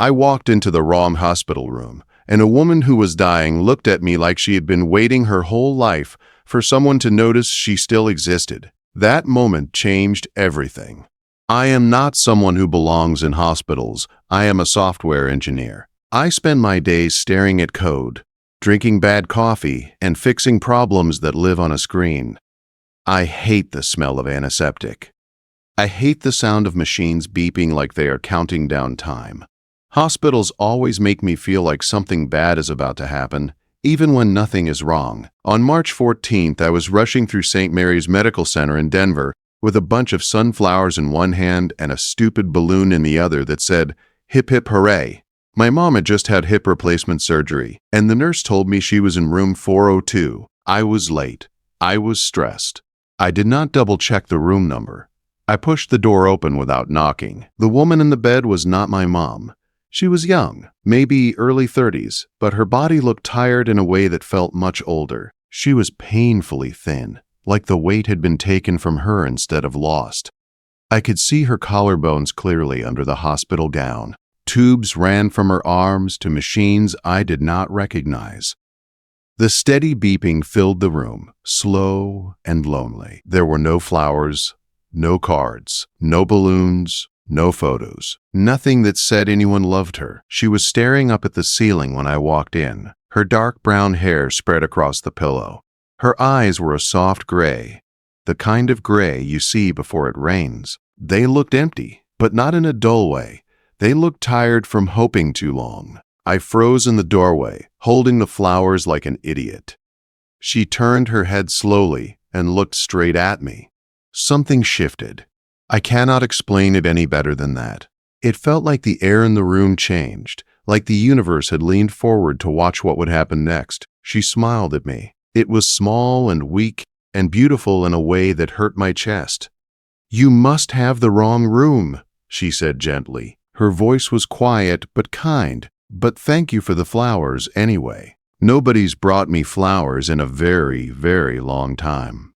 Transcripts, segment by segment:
I walked into the wrong hospital room, and a woman who was dying looked at me like she had been waiting her whole life for someone to notice she still existed. That moment changed everything. I am not someone who belongs in hospitals. I am a software engineer. I spend my days staring at code, drinking bad coffee, and fixing problems that live on a screen. I hate the smell of antiseptic. I hate the sound of machines beeping like they are counting down time. Hospitals always make me feel like something bad is about to happen, even when nothing is wrong. On March 14th, I was rushing through St. Mary's Medical Center in Denver with a bunch of sunflowers in one hand and a stupid balloon in the other that said, "Hip hip hooray." My mom had just had hip replacement surgery, and the nurse told me she was in room 402. I was late. I was stressed. I did not double-check the room number. I pushed the door open without knocking. The woman in the bed was not my mom. She was young, maybe early 30s, but her body looked tired in a way that felt much older. She was painfully thin, like the weight had been taken from her instead of lost. I could see her collarbones clearly under the hospital gown. Tubes ran from her arms to machines I did not recognize. The steady beeping filled the room, slow and lonely. There were no flowers, no cards, no balloons, no photos, nothing that said anyone loved her. She was staring up at the ceiling when I walked in. Her dark brown hair spread across the pillow. Her eyes were a soft gray, the kind of gray you see before it rains. They looked empty, but not in a dull way. They looked tired from hoping too long. I froze in the doorway, holding the flowers like an idiot. She turned her head slowly and looked straight at me. Something shifted. I cannot explain it any better than that. It felt like the air in the room changed, like the universe had leaned forward to watch what would happen next. She smiled at me. It was small and weak and beautiful in a way that hurt my chest. "You must have the wrong room," she said gently. Her voice was quiet but kind. "But thank you for the flowers anyway. Nobody's brought me flowers in a very, very long time."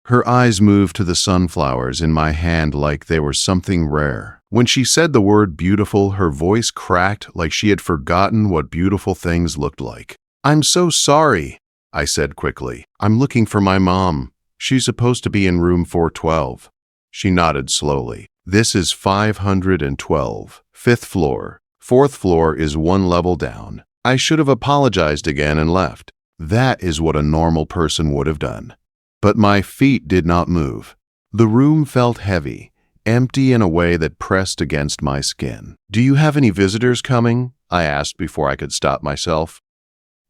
Her eyes moved to the sunflowers in my hand like they were something rare. When she said the word beautiful, her voice cracked like she had forgotten what beautiful things looked like. "I'm so sorry," I said quickly. "I'm looking for my mom. She's supposed to be in room 412. She nodded slowly. "This is 512, 5th floor. 4th floor is one level down." I should have apologized again and left. That is what a normal person would have done. But my feet did not move. The room felt heavy, empty in a way that pressed against my skin. "Do you have any visitors coming?" I asked before I could stop myself.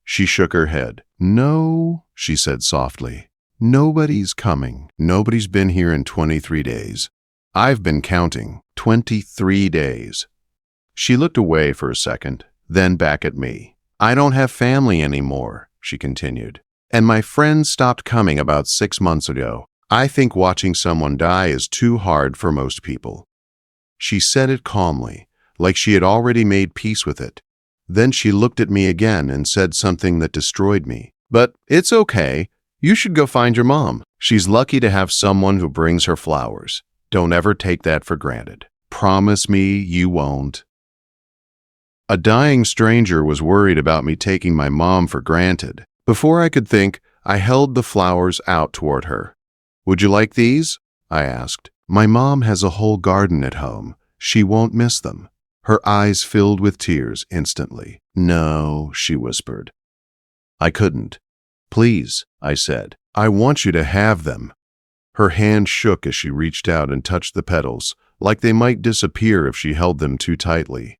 She shook her head. "No," she said softly. "Nobody's coming. Nobody's been here in 23 days. I've been counting. 23 days. She looked away for a second, then back at me. "I don't have family anymore," she continued. "And my friends stopped coming about 6 months ago. I think watching someone die is too hard for most people." She said it calmly, like she had already made peace with it. Then she looked at me again and said something that destroyed me. "But it's okay. You should go find your mom. She's lucky to have someone who brings her flowers. Don't ever take that for granted. Promise me you won't." A dying stranger was worried about me taking my mom for granted. Before I could think, I held the flowers out toward her. "Would you like these?" I asked. "My mom has a whole garden at home. She won't miss them." Her eyes filled with tears instantly. "No," she whispered. I couldn't. "Please," I said. "I want you to have them." Her hand shook as she reached out and touched the petals, like they might disappear if she held them too tightly.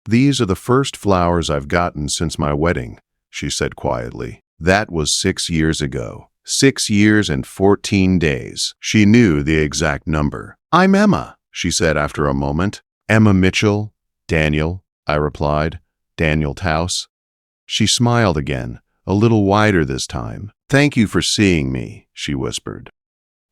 "These are the first flowers I've gotten since my wedding," she said quietly. "That was 6 years ago. 6 years and 14 days. She knew the exact number. "I'm Emma," she said after a moment. "Emma Mitchell." "Daniel," I replied. "Daniel Taus." She smiled again, a little wider this time. "Thank you for seeing me," she whispered.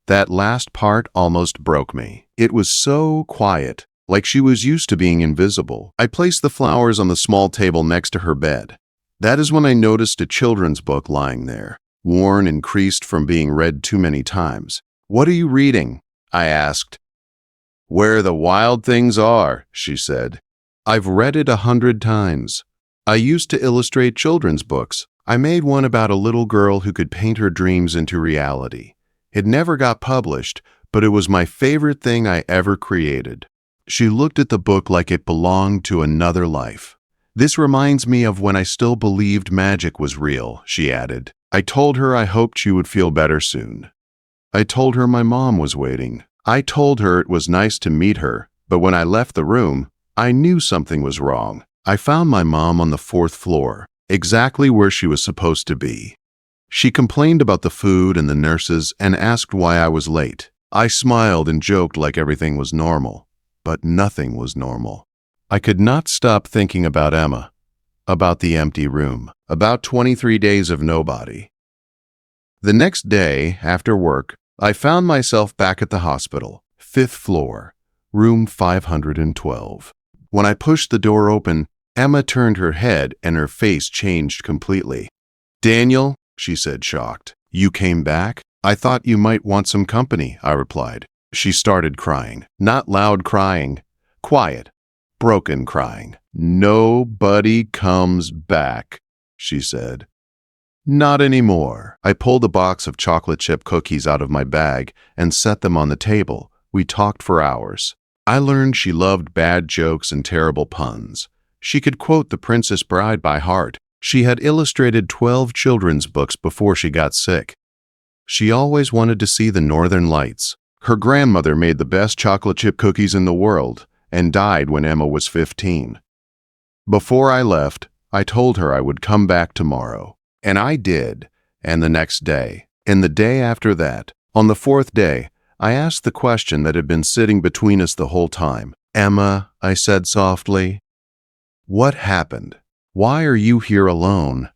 That last part almost broke me. It was so quiet, like she was used to being invisible. I placed the flowers on the small table next to her bed. That is when I noticed a children's book lying there, worn and creased from being read too many times. "What are you reading?" I asked. "Where the Wild Things Are," she said. I've read it 100 times. I used to illustrate children's books. I made one about a little girl who could paint her dreams into reality. It never got published, but it was my favorite thing I ever created." She looked at the book like it belonged to another life. "This reminds me of when I still believed magic was real," she added. "I told her I hoped she would feel better soon. I told her my mom was waiting. I told her it was nice to meet her, but when I left the room, I knew something was wrong. I found my mom on the 4th floor, exactly where she was supposed to be. She complained about the food and the nurses and asked why I was late. I smiled and joked like everything was normal, but nothing was normal. I could not stop thinking about Emma, about the empty room, about 23 days of nobody. The next day, after work, I found myself back at the hospital, 5th floor, room 512. When I pushed the door open, Emma turned her head and her face changed completely. "Daniel," she said, shocked, "you came back? I thought you might want some company," I replied. She started crying, not loud crying, quiet, broken crying. "Nobody comes back," she said. "Not anymore." I pulled a box of chocolate chip cookies out of my bag and set them on the table. We talked for hours. I learned she loved bad jokes and terrible puns. She could quote The Princess Bride by heart. She had illustrated 12 children's books before she got sick. She always wanted to see the Northern Lights. Her grandmother made the best chocolate chip cookies in the world and died when Emma was 15. Before I left, I told her I would come back tomorrow. And I did, and the next day, and the day after that. On the 4th day, I asked the question that had been sitting between us the whole time. "Emma," I said softly, "what happened? Why are you here alone?"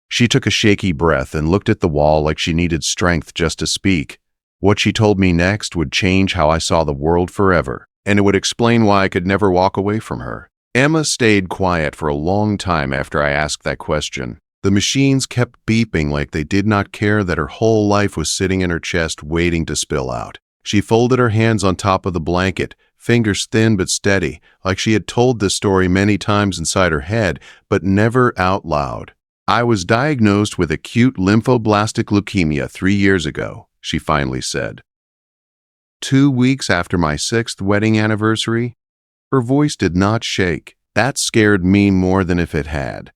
She took a shaky breath and looked at the wall like she needed strength just to speak. What she told me next would change how I saw the world forever, and it would explain why I could never walk away from her. Emma stayed quiet for a long time after I asked that question. The machines kept beeping like they did not care that her whole life was sitting in her chest waiting to spill out. She folded her hands on top of the blanket, fingers thin but steady, like she had told this story many times inside her head, but never out loud. "I was diagnosed with acute lymphoblastic leukemia 3 years ago," she finally said. 2 weeks after my 6th wedding anniversary, her voice did not shake. That scared me more than if it had.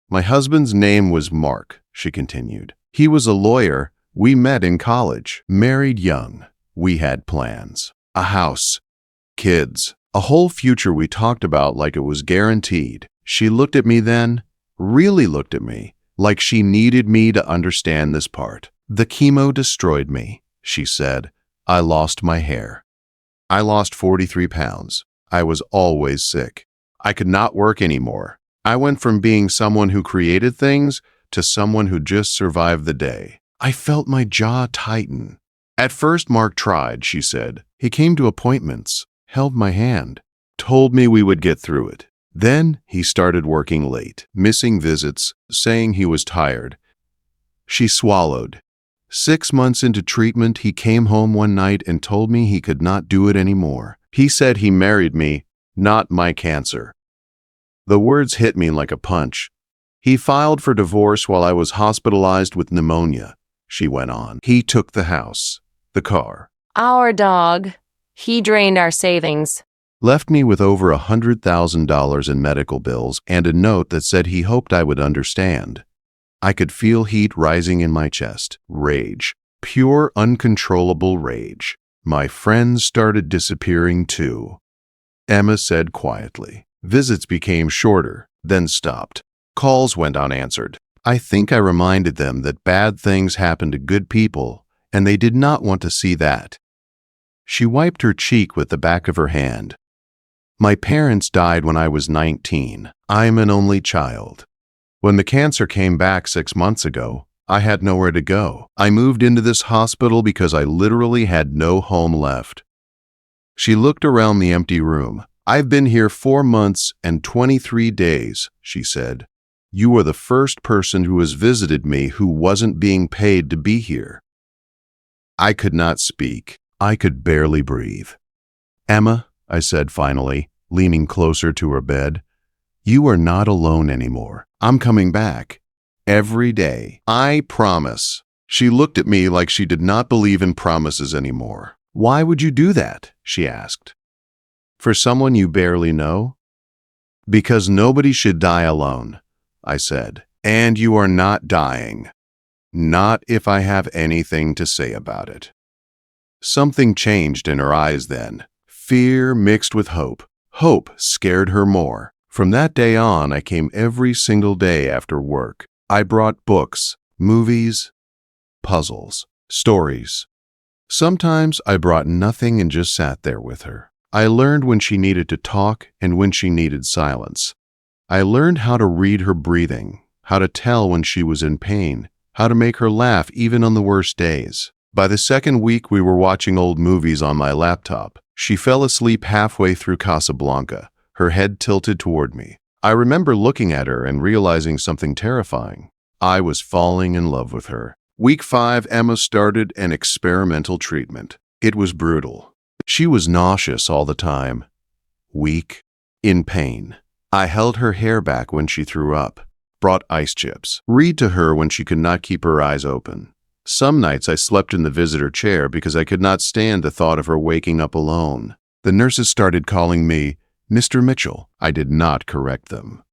"My husband's name was Mark," she continued. "He was a lawyer. We met in college, married young. We had plans. A house, kids, a whole future we talked about like it was guaranteed." She looked at me then, really looked at me, like she needed me to understand this part. "The chemo destroyed me," she said. "I lost my hair. I lost 43 pounds. I was always sick. I could not work anymore. I went from being someone who created things to someone who just survived the day." I felt my jaw tighten. "At first Mark tried," she said. "He came to appointments, held my hand, told me we would get through it. Then he started working late, missing visits, saying he was tired." She swallowed. 6 months into treatment, he came home one night and told me he could not do it anymore. He said he married me, not my cancer. The words hit me like a punch. "He filed for divorce while I was hospitalized with pneumonia," she went on. "He took the house, the car, Our dog. He drained our savings. left me with over $100,000 in medical bills and a note that said he hoped I would understand." I could feel heat rising in my chest. Rage. Pure, uncontrollable rage. My friends started disappearing too. Emma said quietly. Visits became shorter, then stopped. Calls went unanswered. I think I reminded them that bad things happen to good people, and they did not want to see that. She wiped her cheek with the back of her hand. "My parents died when I was 19. I'm an only child. When the cancer came back 6 months ago, I had nowhere to go. I moved into this hospital because I literally had no home left." She looked around the empty room. "I've been here 4 months and 23 days, she said. "You are the first person who has visited me who wasn't being paid to be here." I could not speak. I could barely breathe. "Emma," I said finally, leaning closer to her bed. "You are not alone anymore. I'm coming back. Every day. I promise." She looked at me like she did not believe in promises anymore. "Why would you do that?" she asked. "For someone you barely know?" "Because nobody should die alone," I said. "And you are not dying. Not if I have anything to say about it." Something changed in her eyes then. Fear mixed with hope. Hope scared her more. From that day on, I came every single day after work. I brought books, movies, puzzles, stories. Sometimes I brought nothing and just sat there with her. I learned when she needed to talk and when she needed silence. I learned how to read her breathing, how to tell when she was in pain, how to make her laugh even on the worst days. By the second week, we were watching old movies on my laptop. She fell asleep halfway through Casablanca, her head tilted toward me. I remember looking at her and realizing something terrifying. I was falling in love with her. Week 5, Emma started an experimental treatment. It was brutal. She was nauseous all the time, weak, in pain. I held her hair back when she threw up, brought ice chips, read to her when she could not keep her eyes open. Some nights I slept in the visitor chair because I could not stand the thought of her waking up alone. The nurses started calling me Mr. Mitchell. I did not correct them.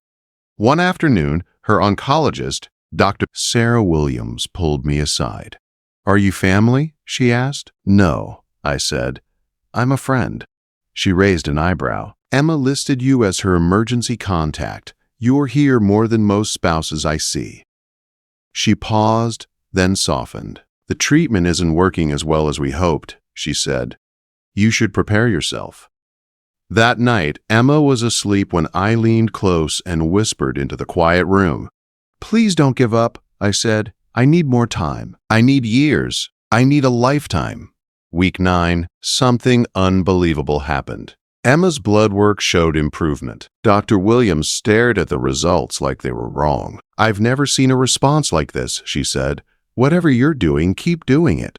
One afternoon, her oncologist, Dr. Sarah Williams, pulled me aside. "Are you family?" she asked. "No," I said. "I'm a friend." She raised an eyebrow. "Emma listed you as her emergency contact. You're here more than most spouses I see." She paused, then softened. "The treatment isn't working as well as we hoped," she said. "You should prepare yourself." That night, Emma was asleep when I leaned close and whispered into the quiet room. "Please don't give up," I said. "I need more time. I need years. I need a lifetime." Week 9, something unbelievable happened. Emma's blood work showed improvement. Dr. Williams stared at the results like they were wrong. "I've never seen a response like this," she said. "Whatever you're doing, keep doing it."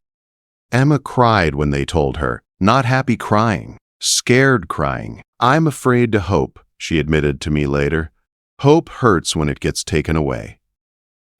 Emma cried when they told her, not happy crying, scared crying. "I'm afraid to hope," she admitted to me later. "Hope hurts when it gets taken away."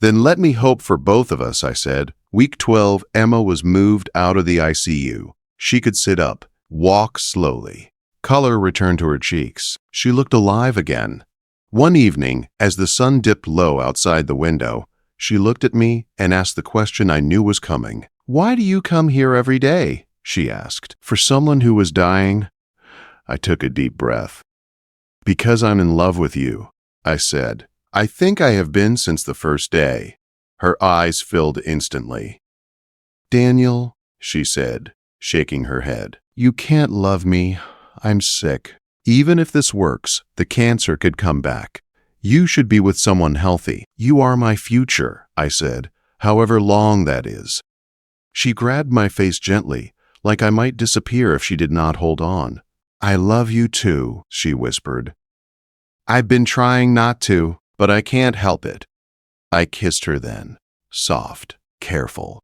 "Then let me hope for both of us," I said. Week 12, Emma was moved out of the ICU. She could sit up, walk slowly. Color returned to her cheeks. She looked alive again. One evening, as the sun dipped low outside the window, she looked at me and asked the question I knew was coming. "Why do you come here every day?" she asked. "For someone who was dying?" I took a deep breath. "Because I'm in love with you," I said. "I think I have been since the first day." Her eyes filled instantly. "Daniel," she said, shaking her head, "you can't love me. I'm sick. Even if this works, the cancer could come back. You should be with someone healthy. You are my future," I said, "however long that is." She grabbed my face gently, like I might disappear if she did not hold on. "I love you too," she whispered. "I've been trying not to, but I can't help it." I kissed her then, soft, careful,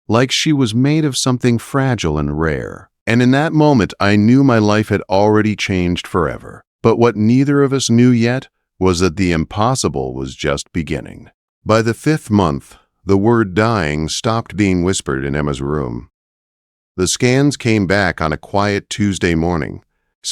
like she was made of something fragile and rare. And in that moment, I knew my life had already changed forever. But what neither of us knew yet was that the impossible was just beginning. By the 5th month, the word dying stopped being whispered in Emma's room. The scans came back on a quiet Tuesday morning.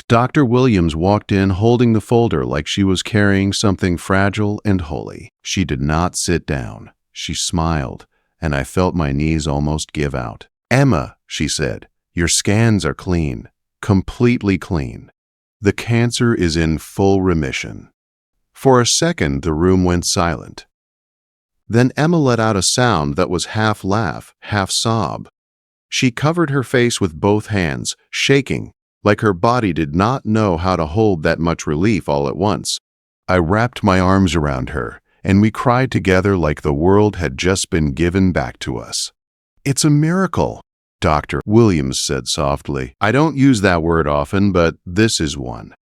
Dr. Williams walked in holding the folder like she was carrying something fragile and holy. She did not sit down. She smiled, and I felt my knees almost give out. "Emma," she said, "your scans are clean, completely clean. The cancer is in full remission." For a second, the room went silent. Then Emma let out a sound that was half laugh, half sob. She covered her face with both hands, shaking, like her body did not know how to hold that much relief all at once. I wrapped my arms around her, and we cried together like the world had just been given back to us. "It's a miracle," Dr. Williams said softly. "I don't use that word often, but this is one."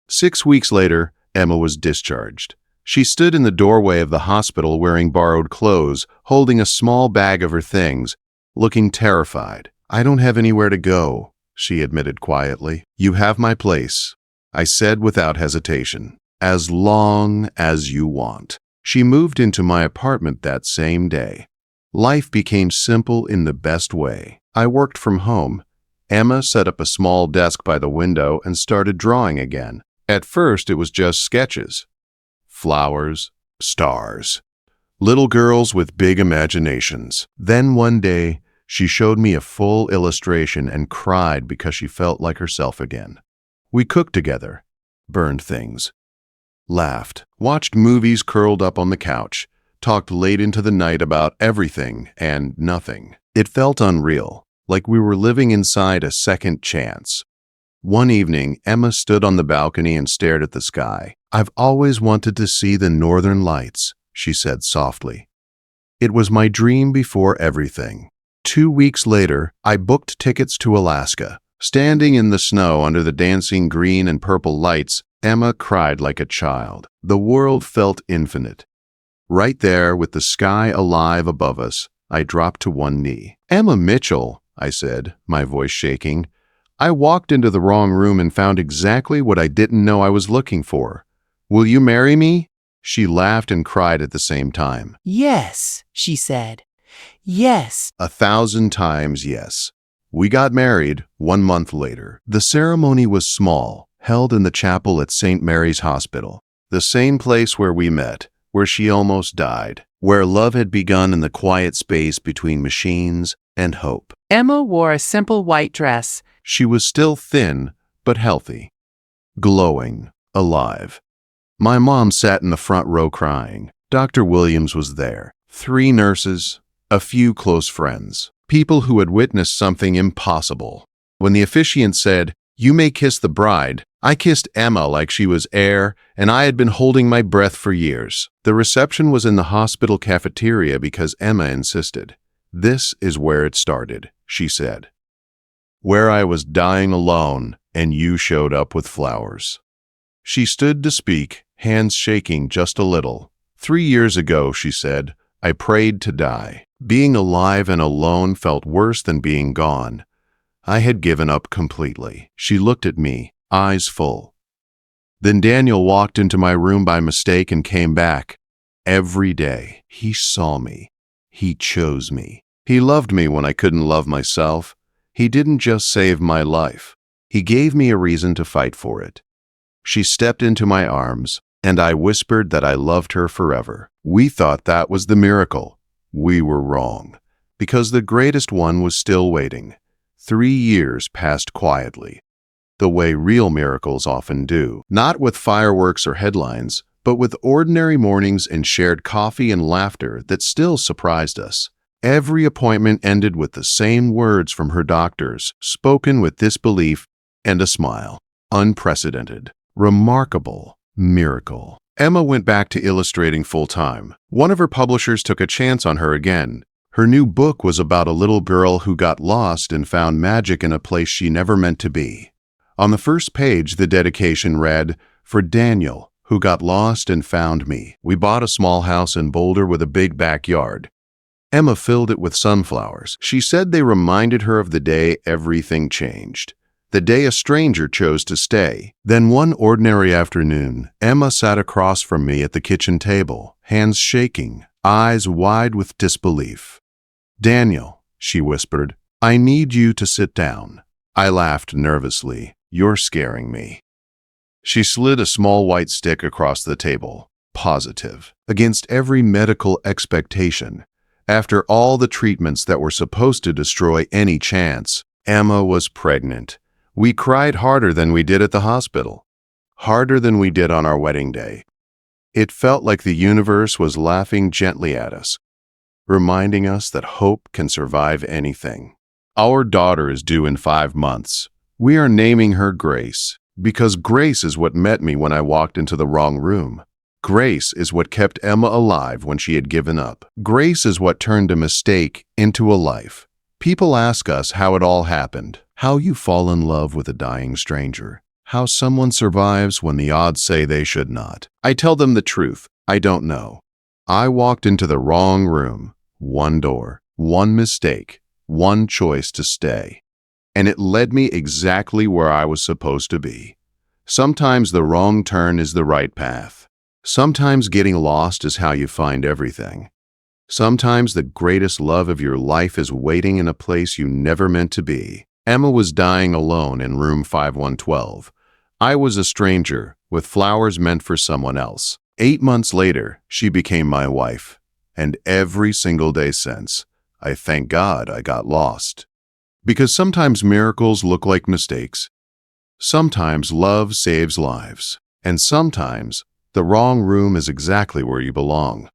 6 weeks later, Emma was discharged. She stood in the doorway of the hospital wearing borrowed clothes, holding a small bag of her things, looking terrified. "I don't have anywhere to go," she admitted quietly. "You have my place. I said without hesitation. As long as you want. She moved into my apartment that same day. Life became simple in the best way. I worked from home. Emma set up a small desk by the window and started drawing again. At first, it was just sketches. Flowers, stars. Little girls with big imaginations. Then one day, she showed me a full illustration and cried because she felt like herself again. We cooked together, burned things, laughed, watched movies curled up on the couch, talked late into the night about everything and nothing. It felt unreal, like we were living inside a second chance. One evening, Emma stood on the balcony and stared at the sky. "I've always wanted to see the northern lights," she said softly. "It was my dream before everything." 2 weeks later, I booked tickets to Alaska. Standing in the snow under the dancing green and purple lights, Emma cried like a child. The world felt infinite. Right there, with the sky alive above us, I dropped to one knee. "Emma Mitchell," I said, my voice shaking. "I walked into the wrong room and found exactly what I didn't know I was looking for. Will you marry me?" She laughed and cried at the same time. "Yes," she said. "Yes." 1,000 times yes. We got married 1 month later. The ceremony was small, held in the chapel at St. Mary's Hospital, the same place where we met, where she almost died, where love had begun in the quiet space between machines and hope. Emma wore a simple white dress. She was still thin, but healthy, glowing, alive. My mom sat in the front row crying. Dr. Williams was there. 3 nurses, a few close friends, people who had witnessed something impossible. When the officiant said, "You may kiss the bride," I kissed Emma like she was air, and I had been holding my breath for years. The reception was in the hospital cafeteria because Emma insisted. "This is where it started," she said. "Where I was dying alone, and you showed up with flowers." She stood to speak, hands shaking just a little. 3 years ago," she said, "I prayed to die. Being alive and alone felt worse than being gone. I had given up completely." She looked at me, eyes full. "Then Daniel walked into my room by mistake and came back. Every day, he saw me. He chose me. He loved me when I couldn't love myself. He didn't just save my life. He gave me a reason to fight for it." She stepped into my arms, and I whispered that I loved her forever. We thought that was the miracle. We were wrong, because the greatest one was still waiting. 3 years passed quietly, the way real miracles often do, not with fireworks or headlines, but with ordinary mornings and shared coffee and laughter that still surprised us. Every appointment ended with the same words from her doctors, spoken with disbelief and a smile. Unprecedented, remarkable, miracle. Emma went back to illustrating full-time. One of her publishers took a chance on her again. Her new book was about a little girl who got lost and found magic in a place she never meant to be. On the first page, the dedication read, "For Daniel, who got lost and found me." We bought a small house in Boulder with a big backyard. Emma filled it with sunflowers. She said they reminded her of the day everything changed. The day a stranger chose to stay. Then one ordinary afternoon, Emma sat across from me at the kitchen table, hands shaking, eyes wide with disbelief. "Daniel," she whispered, "I need you to sit down." I laughed nervously. "You're scaring me." She slid a small white stick across the table, positive, against every medical expectation. After all the treatments that were supposed to destroy any chance, Emma was pregnant. We cried harder than we did at the hospital, harder than we did on our wedding day. It felt like the universe was laughing gently at us, reminding us that hope can survive anything. Our daughter is due in 5 months. We are naming her Grace, because grace is what met me when I walked into the wrong room. Grace is what kept Emma alive when she had given up. Grace is what turned a mistake into a life. People ask us how it all happened, how you fall in love with a dying stranger, how someone survives when the odds say they should not. I tell them the truth. I don't know. I walked into the wrong room. One door, one mistake, one choice to stay. And it led me exactly where I was supposed to be. Sometimes the wrong turn is the right path. Sometimes getting lost is how you find everything. Sometimes the greatest love of your life is waiting in a place you never meant to be. Emma was dying alone in room 5112. I was a stranger, with flowers meant for someone else. 8 months later, she became my wife. And every single day since, I thank God I got lost. Because sometimes miracles look like mistakes. Sometimes love saves lives. And sometimes the wrong room is exactly where you belong.